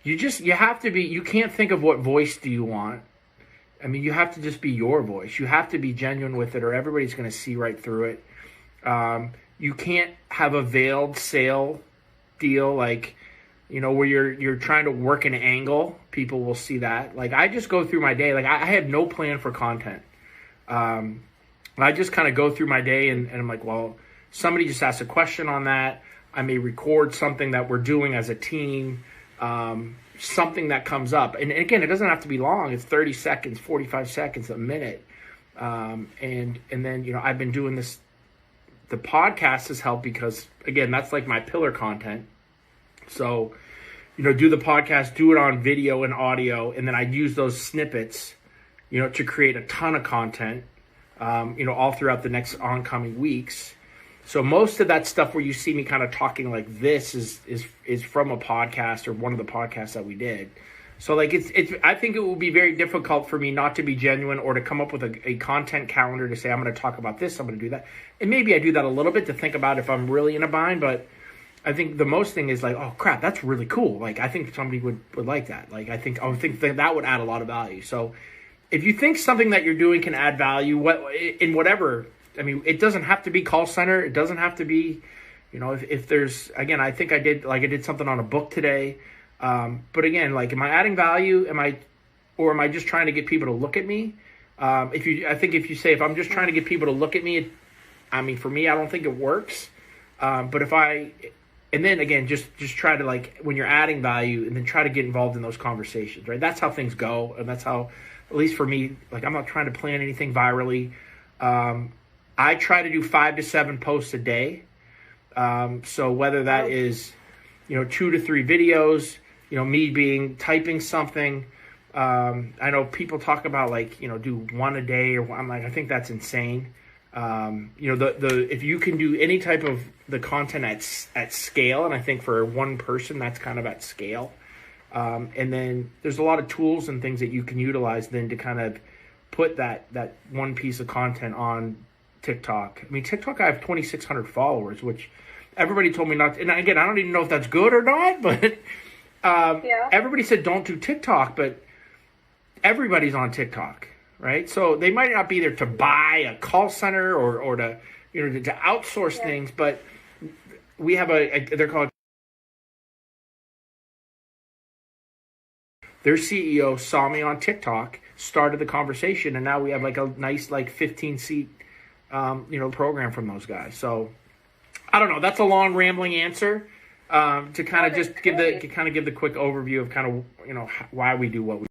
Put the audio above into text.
you have to be, you can't think of what voice do you want. I mean, you have to just be your voice. You have to be genuine with it, or everybody's going to see right through it. You can't have a veiled sale deal, like, you know, where you're trying to work an angle. People will see that. Like, I just go through my day. Like, I have no plan for content. I just kind of go through my day, and I'm like, well, somebody just asked a question on that. I may record something that we're doing as a team, something that comes up. And again, it doesn't have to be long. It's 30 seconds, 45 seconds, a minute. And then, you know, I've been doing this. The podcast has helped because, again, that's like my pillar content. So, you know, do the podcast, do it on video and audio, and then I use those snippets, you know, to create a ton of content, you know, all throughout the next oncoming weeks. So most of that stuff where you see me kind of talking like this is from a podcast or one of the podcasts that we did. So like it's I think it will be very difficult for me not to be genuine or to come up with a content calendar to say I'm going to talk about this, I'm going to do that. And maybe I do that a little bit to think about if I'm really in a bind, but I think the most thing is like, oh crap, that's really cool. Like I think somebody would like that. Like I think that would add a lot of value. So if you think something that you're doing can add value, in whatever, I mean, it doesn't have to be call center. It doesn't have to be, you know, if there's, again, I think I did something on a book today. But again, like, am I adding value? Am I just trying to get people to look at me? If you say, if I'm just trying to get people to look at me, I mean, for me, I don't think it works. But and then again, just try to, like, when you're adding value, and then try to get involved in those conversations, right? That's how things go. And that's how, at least for me, like, I'm not trying to plan anything virally. I try to do 5 to 7 posts a day. So whether that is, you know, 2 to 3 videos, you know, me typing something. I know people talk about, like, you know, do 1 a day, or I'm like, I think that's insane. You know, if you can do any type of the content at scale, and I think for one person that's kind of at scale. And then there's a lot of tools and things that you can utilize then to kind of put that one piece of content on TikTok. I mean, TikTok, I have 2,600 followers, which everybody told me not to, and again, I don't even know if that's good or not, but everybody said don't do TikTok, but everybody's on TikTok, right? So they might not be there to buy a call center or to, you know, to outsource things, but we have they're called, their CEO saw me on TikTok, started the conversation, and now we have like a nice, like 15-seat, you know, program from those guys. So I don't know. That's a long rambling answer to kind of just give the quick overview of kind of, you know, why we do what we do.